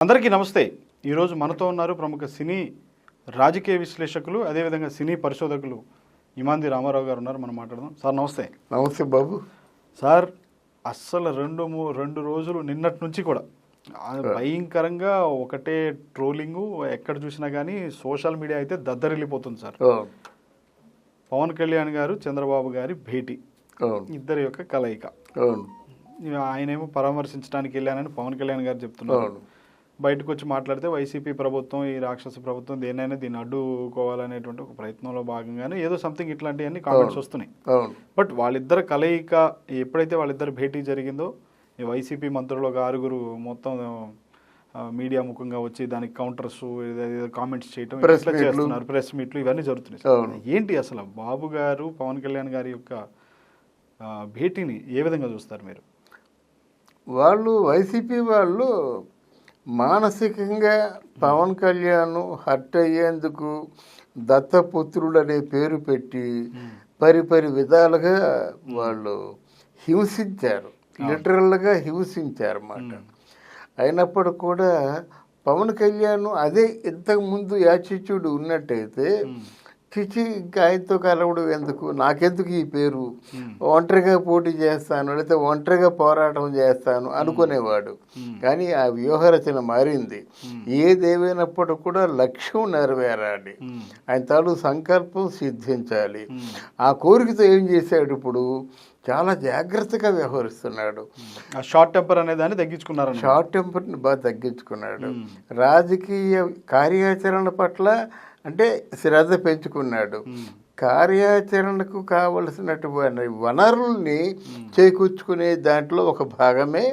అందరికీ నమస్తే. ఈరోజు మనతో ఉన్నారు ప్రముఖ సినీ రాజకీయ విశ్లేషకులు, అదేవిధంగా సినీ పరిశోధకులు ఇమాంది రామారావు గారు ఉన్నారు. మనం మాట్లాడదాం. సార్ నమస్తే. నమస్తే బాబు. సార్ అస్సలు రెండు రోజులు నిన్నటి నుంచి కూడా భయంకరంగా ఒకటే ట్రోలింగు, ఎక్కడ చూసినా కానీ సోషల్ మీడియా అయితే దద్దరిల్లిపోతుంది సార్. పవన్ కళ్యాణ్ గారు చంద్రబాబు గారి భేటీ, ఇద్దరి యొక్క కలయిక. ఆయనేమో పరామర్శించడానికి వెళ్ళానని పవన్ కళ్యాణ్ గారు చెప్తున్నారు. బయటకు వచ్చి మాట్లాడితే వైసీపీ ప్రభుత్వం, ఈ రాక్షస ప్రభుత్వం దేన్నైనా దీన్ని అడ్డుకోవాలనేటువంటి ఒక ప్రయత్నంలో భాగంగానే ఏదో సంథింగ్ ఇట్లాంటివన్నీ కామెంట్స్ వస్తున్నాయి. బట్ వాళ్ళిద్దరు కలయిక ఎప్పుడైతే వాళ్ళిద్దరు భేటీ జరిగిందో, ఈ వైసీపీ మంత్రులు ఒక 6 మొత్తం మీడియా ముఖంగా వచ్చి దానికి కౌంటర్స్ కామెంట్స్ చేయటం చేస్తున్నారు, ప్రెస్ మీట్లు ఇవన్నీ జరుగుతున్నాయి. ఏంటి అసలు బాబు గారు పవన్ కళ్యాణ్ గారి యొక్క భేటీని ఏ విధంగా చూస్తారు మీరు? వాళ్ళు వైసీపీ వాళ్ళు మానసికంగా పవన్ కళ్యాణ్ హర్ట్ అయ్యేందుకు దత్తపుత్రుడు అనే పేరు పెట్టి పరిపరి విధాలుగా వాళ్ళు హింసించారు, లిటరల్గా హింసించారు అన్నమాట. అయినప్పుడు కూడా పవన్ కళ్యాణ్ అదే ఇంతకుముందు యాటిట్యూడ్ ఉన్నట్టయితే చిచి ఆయనతో కలవడం ఎందుకు, నాకెందుకు ఈ పేరు, ఒంటరిగా పోటీ చేస్తాను లేకపోతే ఒంటరిగా పోరాటం చేస్తాను అనుకునేవాడు. కానీ ఆ వ్యూహరచన మారింది. ఏదేమైనప్పుడు కూడా లక్ష్యం నెరవేరాలి, ఆయన తాలూ సంకల్పం సిద్ధించాలి. ఆ కోరికతో ఏం చేశాడు, ఇప్పుడు చాలా జాగ్రత్తగా వ్యవహరిస్తున్నాడు. షార్ట్ టెంపర్ అనే దాన్ని తగ్గించుకున్నారు, షార్ట్ టెంపర్ని బాగా తగ్గించుకున్నాడు. రాజకీయ కార్యాచరణ పట్ల అంటే శ్రద్ధ పెంచుకున్నాడు. కార్యాచరణకు కావలసినటువంటి వనరుల్ని చేకూర్చుకునే దాంట్లో ఒక భాగమే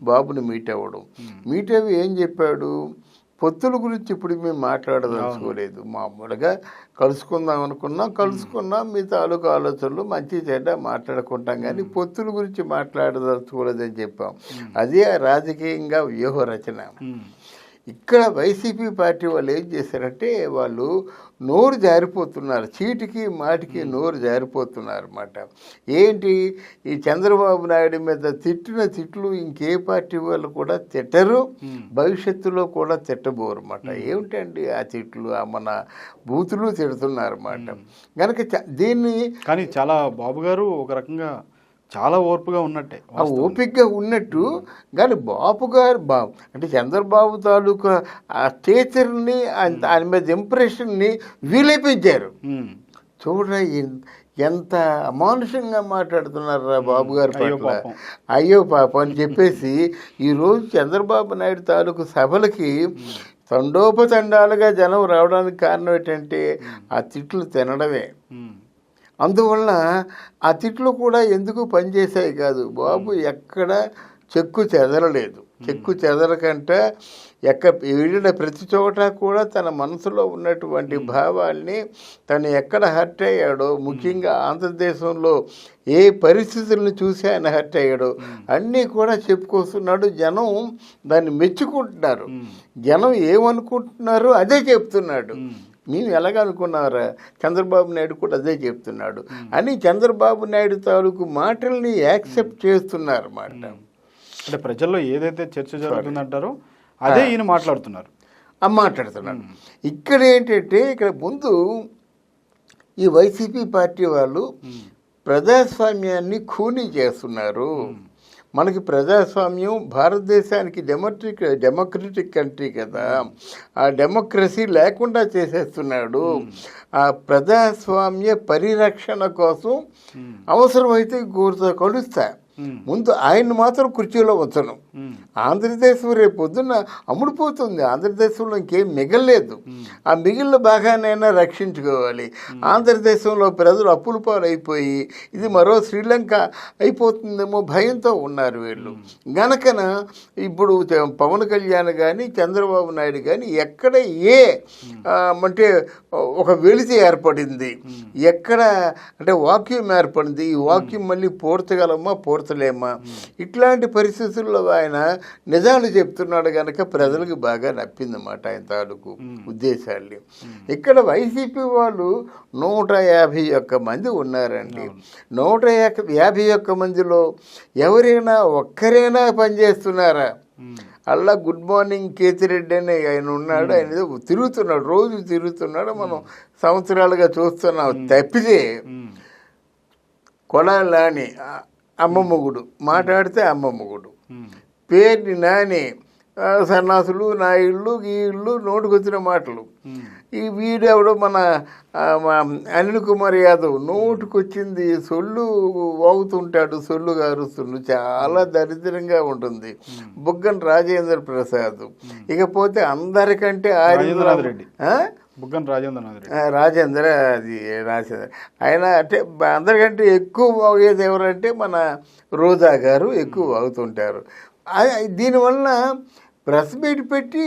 బాబుని మీట్ అవ్వడం. మీట్ అవి ఏం చెప్పాడు, పొత్తుల గురించి ఇప్పుడు మేము మాట్లాడదలుచుకోలేదు, మామూలుగా కలుసుకుందాం అనుకున్నాం, కలుసుకున్నాం, మీ తాలూకు ఆలోచనలు మంచి చెడ్డ మాట్లాడుకుంటాం, కానీ పొత్తుల గురించి మాట్లాడదలుచుకోలేదని చెప్పాం. అదే రాజకీయంగా వ్యూహ రచన. ఇక్కడ వైసీపీ పార్టీ వాళ్ళు ఏం చేశారంటే వాళ్ళు నోరు జారిపోతున్నారు, చీటికి మాటికి నోరు జారిపోతున్నారు అన్నమాట. ఏంటి, ఈ చంద్రబాబు నాయుడు మీద తిట్టిన తిట్లు ఇంకే పార్టీ వాళ్ళు కూడా తిట్టరు, భవిష్యత్తులో కూడా తిట్టబోరు అన్నమాట. ఏమిటండి ఆ తిట్లు, మన బూతులు తిడుతున్నారు అన్నమాట. కనుక దీన్ని కానీ చాలా బాబు గారు ఒక రకంగా చాలా ఓర్పుగా ఉన్నట్టే, ఓపికగా ఉన్నట్టు. కానీ బాబు గారు అంటే చంద్రబాబు తాలూకా ఆ స్టేచర్ని, ఆయన మీద ఇంప్రెషన్ని వీలే పెంచారు. చూడరా ఎంత అమానుషంగా మాట్లాడుతున్నారా బాబు గారి పట్ల, అయ్యో పాప అని చెప్పేసి ఈరోజు చంద్రబాబు నాయుడు తాలూకు సభలకి తండోపతండాలుగా జనం రావడానికి కారణం ఏంటంటే ఆ తిట్లు తినడమే. అందువల్ల ఆ తిట్లు కూడా ఎందుకు పనిచేసాయి కాదు, బాబు ఎక్కడ చెక్కు చెదరలేదు. చెక్కు చెదరకంటే వెళ్ళిన ప్రతి చోట కూడా తన మనసులో ఉన్నటువంటి భావాల్ని తను ఎక్కడ హర్ట్ అయ్యాడో, ముఖ్యంగా ఆంధ్రదేశంలో ఏ పరిస్థితులను చూసి ఆయన హర్ట్ అయ్యాడో అన్నీ కూడా చెప్పుకొస్తున్నాడు. జనం దాన్ని మెచ్చుకుంటున్నారు, జనం ఏమనుకుంటున్నారో అదే చెప్తున్నాడు. మేము ఎలాగనుకున్నారా, చంద్రబాబు నాయుడు కూడా అదే చెప్తున్నాడు అని చంద్రబాబు నాయుడు తాలూకు మాటల్ని యాక్సెప్ట్ చేస్తున్నారు అన్నమాట. అంటే ప్రజల్లో ఏదైతే చర్చ జరుగుతుందంటారో అదే ఈయన మాట్లాడుతున్నారు. ఇక్కడ ఏంటంటే, ఇక్కడ ముందు ఈ వైసీపీ పార్టీ వాళ్ళు ప్రజాస్వామ్యాన్ని ఖూనీ చేస్తున్నారు. మనకి ప్రజాస్వామ్యం భారతదేశానికి డెమోక్రటిక్ కంట్రీ కదా, ఆ డెమోక్రసీ లేకుండా చేసేస్తున్నాడు. ఆ ప్రజాస్వామ్య పరిరక్షణ కోసం అవసరమైతే గోరుతో కలుస్తా, ముందు ఆయన్ని మాత్రం కుర్చీలో ఉంచను. ఆంధ్రదేశం రేపు పొద్దున్న అమ్ముడుపోతుంది, ఆంధ్రదేశంలో ఇంకేం మిగలలేదు. ఆ మిగిలిన భాగానైనా రక్షించుకోవాలి. ఆంధ్రదేశంలో ప్రజలు అప్పుల పాలైపోయి ఇది మరో శ్రీలంక అయిపోతుందేమో భయంతో ఉన్నారు వీళ్ళు. గనకన ఇప్పుడు పవన్ కళ్యాణ్ కానీ చంద్రబాబు నాయుడు కానీ ఎక్కడ అంటే ఒక వెలితి ఏర్పడింది, ఎక్కడ అంటే వాక్యూమ్ ఏర్పడింది. ఈ వాక్యూమ్ మళ్ళీ పూడ్చగలమా పూడ్చలేమా, ఇట్లాంటి పరిస్థితుల్లో ఆయన నిజాలు చెప్తున్నాడు కనుక ప్రజలకు బాగా నప్పిందన్నమాట ఆయన తాలూకు ఉద్దేశాల్ని. ఇక్కడ వైసీపీ వాళ్ళు 151 మంది ఉన్నారండి. 151 మందిలో ఎవరైనా ఒక్కరైనా పనిచేస్తున్నారా? అలా గుడ్ మార్నింగ్ కేతిరెడ్డి అని ఆయన ఉన్నాడు. ఆయన ఏదో తిరుగుతున్నాడు, రోజు తిరుగుతున్నాడు, మనం సంవత్సరాలుగా చూస్తున్నాం. తప్పితే కొడాలని అమ్మమ్మగుడు మాట్లాడితే అమ్మమ్మగుడు, పేరుని నాని సన్నాసులు నాయుళ్ళు గీళ్ళు నోటుకొచ్చిన మాటలు. ఈ వీడెవడో మన అనిల్ కుమార్ యాదవ్ నోటుకొచ్చింది సొల్లు వాగుతుంటాడు, సొల్లు గారుస్తుండు, చాలా దరిద్రంగా ఉంటుంది. బుగ్గన రాజేంద్ర ప్రసాద్, ఇకపోతే అందరికంటే రాజేంద్ర ఆయన అంటే అందరికంటే ఎక్కువ వాగేది ఎవరంటే మన రోజా గారు ఎక్కువ వాగుతుంటారు. దీనివల్ల ప్రెస్ మీట్ పెట్టి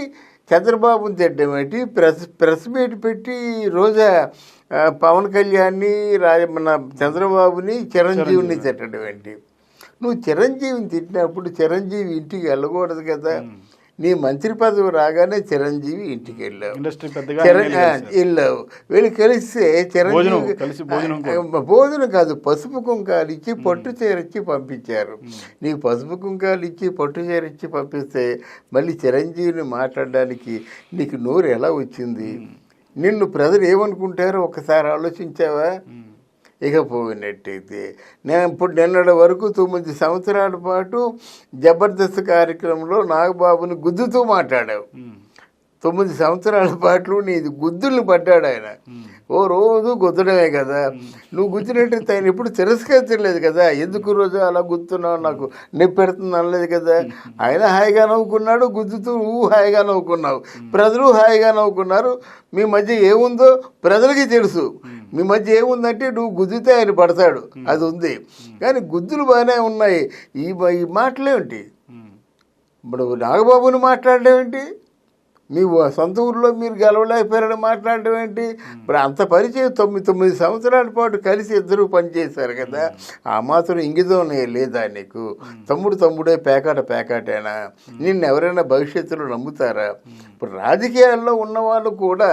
చంద్రబాబుని తిట్టడం ఏంటి, ప్రెస్ మీట్ పెట్టి రోజా పవన్ కళ్యాణ్ని మన చంద్రబాబుని చిరంజీవిని తిట్టడం ఏంటి? నువ్వు చిరంజీవిని తిట్టినప్పుడు చిరంజీవి ఇంటికి వెళ్ళకూడదు కదా. నీ మంత్రి పదవి రాగానే చిరంజీవి ఇంటికి వెళ్ళావు, వీళ్ళు కలిస్తే చిరంజీవి భోజనం కాదు పసుపు కుంకాలు ఇచ్చి పట్టు చీర ఇచ్చి పంపించారు. నీకు పసుపు కుంకాలు ఇచ్చి పట్టు చీర ఇచ్చి పంపిస్తే మళ్ళీ చిరంజీవిని మాట్లాడడానికి నీకు నోరు ఎలా వచ్చింది? నిన్ను ప్రజలు ఏమనుకుంటారో ఒకసారి ఆలోచించావా? ఇకపోయినట్టయితే నేను ఇప్పుడు నిన్నటి వరకు 9 సంవత్సరాల పాటు జబర్దస్త్ కార్యక్రమంలో నాగబాబుని గుద్దుతూ మాట్లాడావు. 9 సంవత్సరాల పాటు నీది గుద్దులు పడ్డాడు ఆయన. ఓ రోజు గుద్దడమే కదా. నువ్వు గుద్దినట్టు ఆయన ఎప్పుడు తిరస్కరించలేదు కదా. ఎందుకు రోజు అలా గుద్దుతున్నావు, నాకు నొప్పి పెడుతుంది అనలేదు కదా. ఆయన హాయిగా నవ్వుకున్నాడు, గుద్దుతూ నువ్వు హాయిగా నవ్వుకున్నావు, ప్రజలు హాయిగా నవ్వుకున్నారు. మీ మధ్య ఏముందో ప్రజలకి తెలుసు. మీ మధ్య ఏముందంటే నువ్వు గుద్దితే ఆయన పడతాడు, అది ఉంది. కానీ గుద్దులు బాగానే ఉన్నాయి. ఈ మాటలేమిటి? ఇప్పుడు నాగబాబుని మాట్లాడడం ఏంటి? మీ సొంత ఊర్లో మీరు గెలవలేకపోయారని మాట్లాడడం ఏంటి? ఇప్పుడు అంత పరిచయం 9 సంవత్సరాల పాటు కలిసి ఇద్దరు పనిచేశారు కదా. ఆ మాత్రం ఇంగితం లేదా నీకు? తమ్ముడే పేకాటేనా? నిన్ను ఎవరైనా భవిష్యత్తులో నమ్ముతారా? ఇప్పుడు రాజకీయాల్లో ఉన్నవాళ్ళు కూడా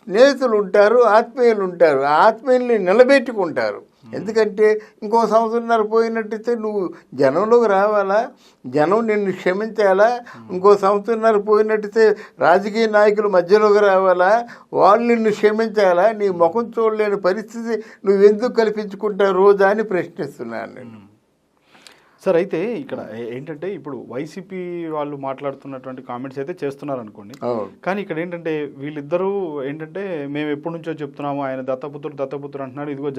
స్నేహితులు ఉంటారు, ఆత్మీయులు ఉంటారు. ఆ ఆత్మీయుల్ని నిలబెట్టుకుంటారు. ఎందుకంటే ఇంకో సంవత్సరంన్నర పోయినట్టయితే నువ్వు జనంలోకి రావాలా, జనం నిన్ను క్షమించాలా. ఇంకో సంవత్సరంన్నర పోయినట్టయితే రాజకీయ నాయకులు మధ్యలోకి రావాలా, వాళ్ళు నిన్ను క్షమించాలా. నీ ముఖం చూడలేని పరిస్థితి నువ్వెందుకు కల్పించుకుంటావు రోజా అని ప్రశ్నిస్తున్నాను నేను. సార్, అయితే ఇక్కడ ఏంటంటే ఇప్పుడు వైసీపీ వాళ్ళు మాట్లాడుతున్నటువంటి కామెంట్స్ అయితే చేస్తున్నారు అనుకోండి, కానీ ఇక్కడ ఏంటంటే వీళ్ళిద్దరూ ఏంటంటే మేము ఎప్పటి నుంచో చెప్తున్నాము ఆయన దత్తపుత్రుడు అంటున్నాడు, ఇదిగో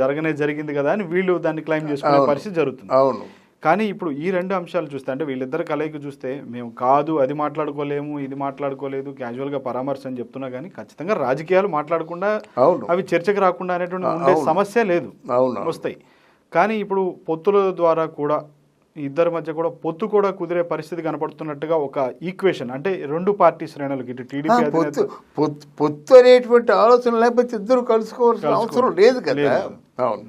జరిగింది కదా అని వీళ్ళు దాన్ని క్లైమ్ చేసుకునే పరిస్థితి జరుగుతుంది. అవును. కానీ ఇప్పుడు ఈ రెండు అంశాలు చూస్తే అంటే వీళ్ళిద్దరు కలయిక చూస్తే మేము కాదు అది మాట్లాడుకోలేము ఇది మాట్లాడుకోలేదు క్యాజువల్గా పరామర్శ అని చెప్తున్నా కానీ ఖచ్చితంగా రాజకీయాలు మాట్లాడకుండా అవి చర్చకు రాకుండా అనేటువంటి ఉండే సమస్య లేదు, వస్తాయి. కానీ ఇప్పుడు పొత్తుల ద్వారా కూడా ఇద్దరి మధ్య కూడా పొత్తు కూడా కుదిరే పరిస్థితి కనపడుతున్నట్టుగా ఒక ఈక్వేషన్ అంటే రెండు పార్టీ శ్రేణులకి ఇటు టీడీపీ పొత్తు అనేటువంటి ఆలోచన లేకపోతే ఇద్దరు కలుసుకోవాల్సిన అవసరం లేదు కదా. అవును.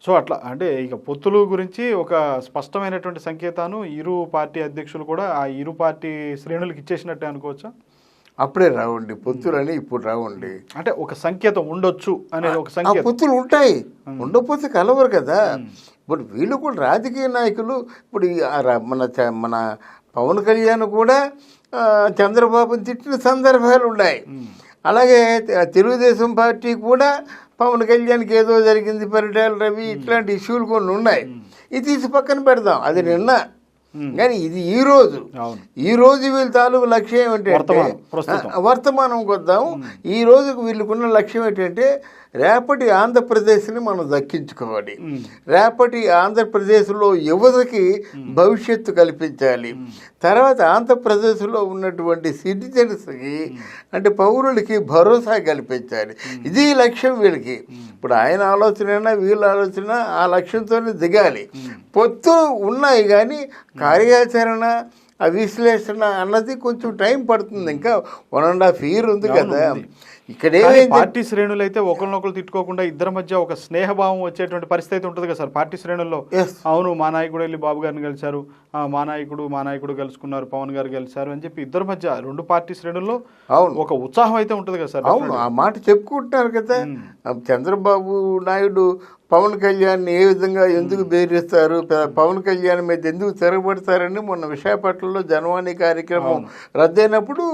సో అట్లా అంటే ఇక పొత్తుల గురించి ఒక స్పష్టమైనటువంటి సంకేతాన్ని ఇరు పార్టీ అధ్యక్షులు కూడా ఆ ఇరు పార్టీ శ్రేణులకు ఇచ్చేసినట్టే అనుకోవచ్చా? అప్పుడే రావండి పొత్తులని, ఇప్పుడు రావండి. అంటే ఒక సంకేతం ఉండొచ్చు అనేది ఒక సంకేతం. పొత్తులు ఉంటాయి, ఉండకపోతే కలవరు కదా. ఇప్పుడు వీళ్ళు కూడా రాజకీయ నాయకులు. ఇప్పుడు మన పవన్ కళ్యాణ్ కూడా చంద్రబాబుని తిట్టిన సందర్భాలు ఉన్నాయి. అలాగే తెలుగుదేశం పార్టీ కూడా పవన్ కళ్యాణ్కి ఏదో జరిగింది, పరిటాల రవి ఇట్లాంటి ఇష్యూలు కొన్ని ఉన్నాయి. ఇది తీసి పక్కన పెడదాం, అది నిన్న. కానీ ఇది ఈ రోజు వీళ్ళ తాలూకు లక్ష్యం ఏంటంటే వర్తమానం కొద్దాం. ఈ రోజుకు వీళ్ళకున్న లక్ష్యం ఏంటంటే రేపటి ఆంధ్రప్రదేశ్ని మనం దక్కించుకోవాలి, రేపటి ఆంధ్రప్రదేశ్లో యువతకి భవిష్యత్తు కల్పించాలి, తర్వాత ఆంధ్రప్రదేశ్లో ఉన్నటువంటి సిటిజన్స్కి అంటే పౌరులకి భరోసా కల్పించాలి. ఇది లక్ష్యం వీళ్ళకి. ఇప్పుడు ఆయన ఆలోచన వీళ్ళ ఆలోచన ఆ లక్ష్యంతోనే దిగాలి. పొత్తు ఉన్నాయి కానీ కార్యాచరణ ఆ విశ్లేషణ అన్నది కొంచెం టైం పడుతుంది. ఇంకా 1.5 year ఉంది కదా. ఇక్కడ కానీ ఏమైంది పార్టీ శ్రేణులు అయితే ఒకరినొకరు తిట్టుకోకుండా ఇద్దరి మధ్య ఒక స్నేహభావం వచ్చేటువంటి పరిస్థితి ఉంటుంది కదా సార్ పార్టీ శ్రేణుల్లో. Yes. అవును మా నాయకుడు వెళ్ళి బాబు గారిని కలిశారు, మా నాయకుడు కలుసుకున్నారు, పవన్ గారు కలిశారు అని చెప్పి ఇద్దరి మధ్య రెండు పార్టీ శ్రేణుల్లో అవును ఒక ఉత్సాహం అయితే ఉంటుంది కదా సార్. అవును ఆ మాట చెప్పుకుంటున్నారు కదా. చంద్రబాబు నాయుడు పవన్ కళ్యాణ్ ఏ విధంగా ఎందుకు బెదిరిస్తారు, పవన్ కళ్యాణ్ మీద ఎందుకు తిరగబడతారని మొన్న విశాఖపట్నంలో జనవాణి కార్యక్రమం రద్దయినప్పుడు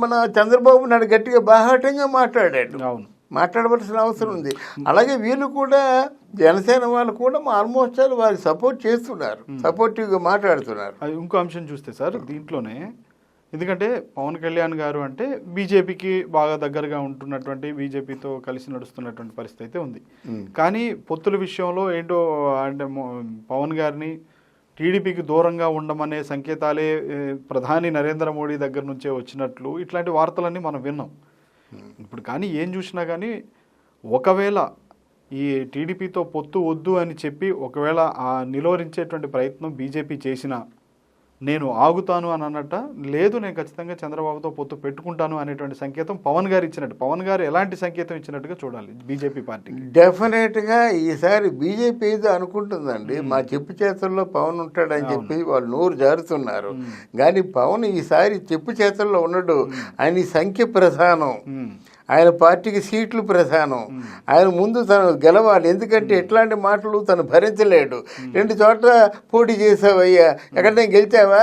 మన చంద్రబాబు నాయుడు గట్టిగా బాహాటంగా మాట్లాడాడు. అవును మాట్లాడవలసిన అవసరం ఉంది. అలాగే వీళ్ళు కూడా జనసేన వాళ్ళు కూడా ఆల్మోస్ట్ వారికి సపోర్ట్ చేస్తున్నారు, సపోర్టివ్గా మాట్లాడుతున్నారు. అది ఇంకో అంశం చూస్తే సార్ దీంట్లోనే, ఎందుకంటే పవన్ కళ్యాణ్ గారు అంటే బీజేపీకి బాగా దగ్గరగా ఉంటున్నటువంటి, బీజేపీతో కలిసి నడుస్తున్నటువంటి పరిస్థితి అయితే ఉంది. కానీ పొత్తుల విషయంలో ఏంటో అంటే పవన్ గారిని టీడీపీకి దూరంగా ఉండమనే సంకేతాలే ప్రధాని నరేంద్ర మోడీ దగ్గర నుంచే వచ్చినట్లు ఇట్లాంటి వార్తలన్నీ మనం విన్నాం. ఇప్పుడు కానీ ఏం చూసినా కానీ ఒకవేళ ఈ టీడీపీతో పొత్తు వద్దు అని చెప్పి ఒకవేళ ఆ నిలువరించేటువంటి ప్రయత్నం బీజేపీ చేసినా నేను ఆగుతాను అని అన్నట్ట, లేదు నేను ఖచ్చితంగా చంద్రబాబుతో పొత్తు పెట్టుకుంటాను అనేటువంటి సంకేతం పవన్ గారు ఇచ్చినట్టు, పవన్ గారు ఎలాంటి సంకేతం ఇచ్చినట్టుగా చూడాలి బీజేపీ పార్టీకి? డెఫినెట్గా ఈసారి బీజేపీ ఏదో అనుకుంటుందండి, మా చెప్పు చేతుల్లో పవన్ ఉంటాడని చెప్పి వాళ్ళు నోరు జారుతున్నారు. కానీ పవన్ ఈసారి చెప్పు చేతుల్లో ఉండడు. ఆయన సంఖ్య ప్రధానం, ఆయన పార్టీకి సీట్లు ప్రధానం. ఆయన ముందు తను గెలవాలి, ఎందుకంటే ఎట్లాంటి మాటలు తను భరించలేడు. 2 చోట్ల పోటీ చేసావయ్యా, ఎక్కడైనా గెలిచావా?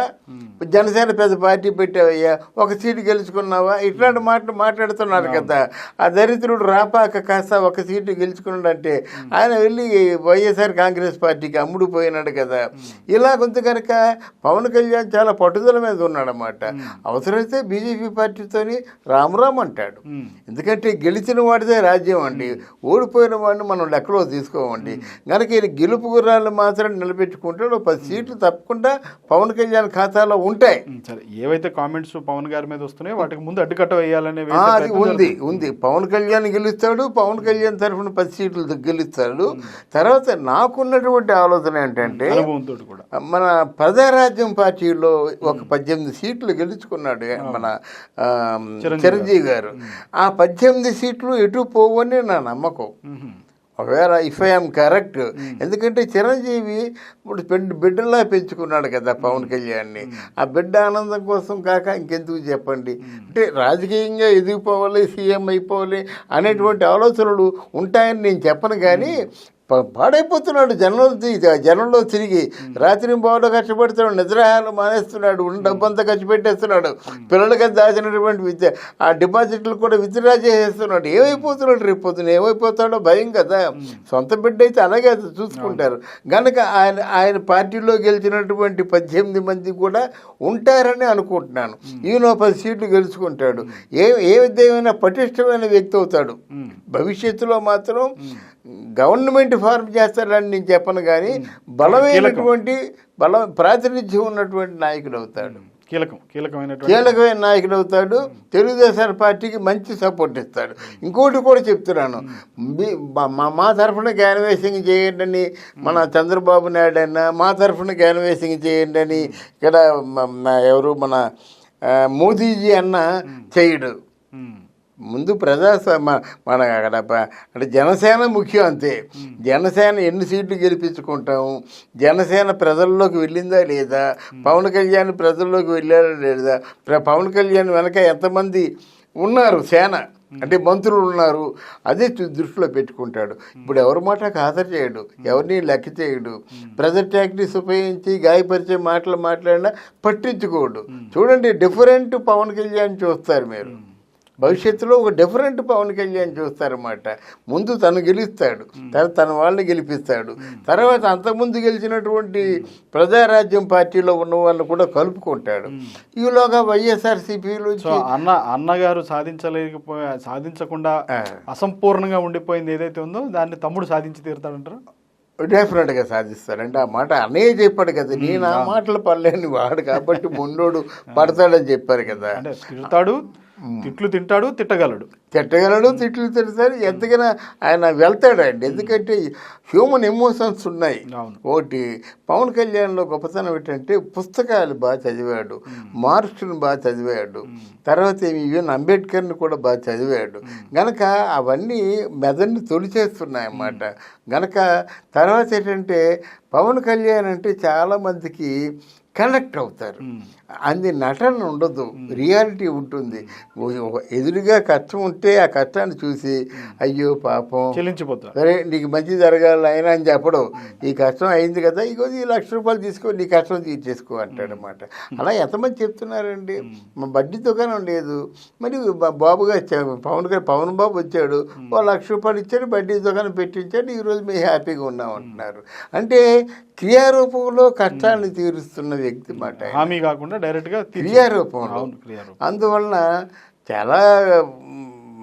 జనసేన పెద్ద పార్టీ పెట్టావయ్యా, 1 సీటు గెలుచుకున్నావా? ఇట్లాంటి మాటలు మాట్లాడుతున్నారు కదా. ఆ దరిద్రుడు రాపాక కాస్త 1 సీటు గెలుచుకున్నాడంటే ఆయన వెళ్ళి వైఎస్ఆర్ కాంగ్రెస్ పార్టీకి అమ్ముడు పోయినాడు కదా. ఇలా కొంత కనుక పవన్ కళ్యాణ్ చాలా పట్టుదల మీద ఉన్నాడన్నమాట. అవసరమైతే బీజేపీ పార్టీతోని రామ్ అంటాడు. ఎందుకంటే గెలిచిన వాడిదే రాజ్యం అండి, ఓడిపోయిన వాడిని మనం లెక్కలో తీసుకోమండి. కనుక ఈయన గెలుపు గుర్రాలను మాత్రం నిలబెట్టుకుంటాడు. 10 సీట్లు తప్పకుండా పవన్ కళ్యాణ్ ఖాతాలో ఉంటాయి. సరే, ఏవైతే కామెంట్స్ పవన్ గారి మీద వస్తున్నాయో వాటికి ముందు అడ్డుకట్ట వేయాలనే అది ఉంది. పవన్ కళ్యాణ్ గెలుస్తాడు, పవన్ కళ్యాణ్ తరఫున 10 సీట్లు గెలుస్తాడు. తర్వాత నాకున్నటువంటి ఆలోచన ఏంటంటే, మన ప్రజారాజ్యం పార్టీలో ఒక 18 సీట్లు గెలుచుకున్నాడు మన చిరంజీవి గారు. ఆ 18 సీట్లు ఎటు పోవని నా నమ్మకం. ఒకవేళ ఇఫ్ ఐఎమ్ కరెక్ట్, ఎందుకంటే చిరంజీవి ఇప్పుడు బిడ్డలా పెంచుకున్నాడు కదా పవన్ కళ్యాణ్ని. ఆ బిడ్డ ఆనందం కోసం కాక ఇంకెందుకు చెప్పండి. అంటే రాజకీయంగా ఎదిగిపోవాలి, సీఎం అయిపోవాలి అనేటువంటి ఆలోచనలు ఉంటాయని నేను చెప్పను. కానీ పాడైపోతున్నాడు జనంలో తిరిగి, రాత్రి బావులో కష్టపడుతున్నాడు, నిద్రాహాలు మానేస్తున్నాడు, ఉన్న డబ్బంతా ఖర్చు పెట్టేస్తున్నాడు, పిల్లలకి దాచినటువంటి ఆ డిపాజిట్లు కూడా విత్డ్రా చేసేస్తున్నాడు. ఏమైపోతున్నాడు, రేపు పొద్దున ఏమైపోతాడో భయం కదా. సొంత బిడ్డ అయితే అలాగే అది చూసుకుంటారు. కనుక ఆయన పార్టీలో గెలిచినటువంటి 18 మంది కూడా ఉంటారని అనుకుంటున్నాను. ఈయన 10 సీట్లు గెలుచుకుంటాడు. ఏ విధమైన పటిష్టమైన వ్యక్తి అవుతాడు. భవిష్యత్తులో మాత్రం గవర్నమెంట్ ఫార్మ్ చేస్తాడని నేను చెప్పను, కానీ బలమైనటువంటి ప్రాతినిధ్యం ఉన్నటువంటి నాయకుడు అవుతాడు, కీలకమైన నాయకుడు అవుతాడు. తెలుగుదేశం పార్టీకి మంచి సపోర్ట్ ఇస్తాడు. ఇంకోటి కూడా చెప్తున్నాను, మా తరఫున క్యాన్వేసింగ్ చేయండి అని మన చంద్రబాబు నాయుడు అయినా మా తరఫున క్యాన్వేసింగ్ చేయండి అని ఇక్కడ ఎవరు మన మోదీజీ అన్న చేయడు. ముందు మన అక్కడ అంటే జనసేన ముఖ్యం అంతే. జనసేన ఎన్ని సీట్లు గెలిపించుకుంటాము, జనసేన ప్రజల్లోకి వెళ్ళిందా లేదా, పవన్ కళ్యాణ్ ప్రజల్లోకి వెళ్ళాడా లేదా, పవన్ కళ్యాణ్ వెనక ఎంతమంది ఉన్నారు సేన అంటే మంత్రులు ఉన్నారు, అదే దృష్టిలో పెట్టుకుంటాడు. ఇప్పుడు ఎవరి మాట ఖాతరు చేయడు, ఎవరిని లెక్క చేయడు. ప్రెజర్ టాక్టిక్స్ ఉపయోగించి గాయపరిచే మాటలు మాట్లాడినా పట్టించుకోడు. చూడండి, డిఫరెంట్ పవన్ కళ్యాణ్ చూస్తారు మీరు. భవిష్యత్తులో ఒక డిఫరెంట్ పవన్ కళ్యాణ్ చూస్తారన్నమాట. ముందు తను గెలుస్తాడు, తర్వాత తన వాళ్ళని గెలిపిస్తాడు, తర్వాత అంతకుముందు గెలిచినటువంటి ప్రజారాజ్యం పార్టీలో ఉన్న వాళ్ళని కూడా కలుపుకుంటాడు. ఈలోగా వైఎస్ఆర్సీపీలో అన్నగారు సాధించకుండా అసంపూర్ణంగా ఉండిపోయింది ఏదైతే ఉందో దాన్ని తమ్ముడు సాధించి తీరుతాడంటారు. డెఫినెట్గా సాధిస్తాడంటే ఆ మాట అన్నయ్య చెప్పాడు కదా. నేను ఆ మాటలు పడలేని వాడు కాబట్టి ముండోడు పడతాడని చెప్పారు కదా. అంటే తిడతాడు, తిట్లు తింటాడు, తిట్టగలడు. తిట్లు తిడతారు, ఎంతకైనా ఆయన వెళ్తాడండి. ఎందుకంటే హ్యూమన్ ఎమోషన్స్ ఉన్నాయి. ఒకటి పవన్ కళ్యాణ్లో గొప్పతనం ఏంటంటే పుస్తకాలు బాగా చదివాడు, మార్క్స్ని బాగా చదివాడు, తర్వాత ఈవెన్ అంబేద్కర్ని కూడా బాగా చదివాడు గనక అవన్నీ మెదడుని తొలిచేస్తున్నాయి అన్నమాట. గనక తర్వాత ఏంటంటే పవన్ కళ్యాణ్ అంటే చాలామందికి కనెక్ట్ అవుతారు. అంది నటన ఉండదు, రియాలిటీ ఉంటుంది. ఎదురుగా కష్టం ఉంటే ఆ కష్టాన్ని చూసి అయ్యో పాపం చెల్లించిపోతారు, సరే నీకు మంచి జరగాలి అయినా అని చెప్పడం. ఈ కష్టం అయింది కదా, ఇగో ఈ ₹1,00,000 తీసుకో, నీ కష్టం తీర్చేసుకో అంటాడనమాట. అలా ఎంతమంది చెప్తున్నారండి. మా బడ్డీ దుకాణం లేదు, మరి బాబుగా పవన్ బాబు వచ్చాడు, ₹1,00,000 ఇచ్చాడు, బడ్డీ దుకాణం పెట్టించాడు, ఈరోజు మేము హ్యాపీగా ఉన్నాం అంటున్నారు. అంటే క్రియారూపంలో కష్టాన్ని తీరుస్తున్న వ్యక్తి మాట, హామీ కాకుండా డైరెక్ట్గా క్రియారూపంలో. అందువలన చాలా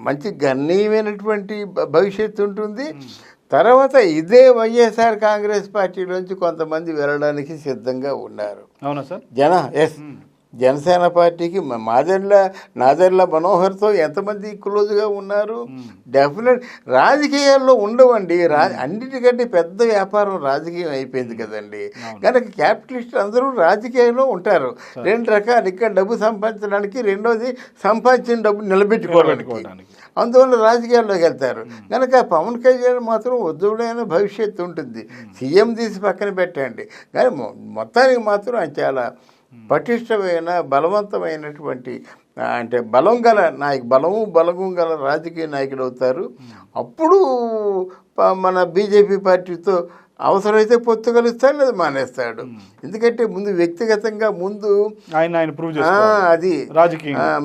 మంచి గణనీయమైనటువంటి భవిష్యత్తు ఉంటుంది. తర్వాత ఇదే వైఎస్ఆర్ కాంగ్రెస్ పార్టీలోంచి కొంతమంది వెళ్ళడానికి సిద్ధంగా ఉన్నారు. అవునా సార్? జనసేన పార్టీకి నాదెండ్ల మనోహర్తో ఎంతమంది క్లోజ్గా ఉన్నారు. డెఫినెట్ రాజకీయాల్లో ఉండవండి. అన్నిటికంటే పెద్ద వ్యాపారం రాజకీయం అయిపోయింది కదండి. కనుక క్యాపిటలిస్ట్ అందరూ రాజకీయాల్లో ఉంటారు. రెండు రకాలు, ఇక్కడ డబ్బు సంపాదించడానికి, రెండోది సంపాదించిన డబ్బు నిలబెట్టుకోవడానికి. అందువల్ల రాజకీయాల్లోకి వెళ్తారు. కనుక పవన్ కళ్యాణ్ మాత్రం ఉజ్వలమైన భవిష్యత్తు ఉంటుంది. సీఎం తీసి పక్కన పెట్టండి, కానీ మొత్తానికి మాత్రం ఆయన చాలా పటిష్టమైన బలవంతమైనటువంటి, అంటే బలము గల రాజకీయ నాయకులు అవుతారు. అప్పుడు మన బీజేపీ పార్టీతో అవసరమైతే పొత్తు కలుస్తాడు, లేదా మానేస్తాడు. ఎందుకంటే ముందు వ్యక్తిగతంగా ఆయన ప్రూవ్ చేస్తారు. అది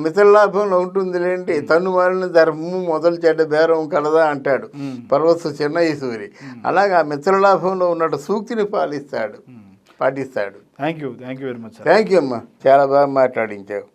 మిత్రలాభంలో ఉంటుందిలేండి. తన్ను మారిన ధర్మము మొదలు చెడ్డ బేరం కలదా అంటాడు పర్వత చెన్నై సూరి. అలాగా మిత్రలాభంలో ఉన్న సూక్తిని పాటిస్తాడు. Thank you very much. Thank you అమ్మా, చాలా బాగా మాట్లాడించావు.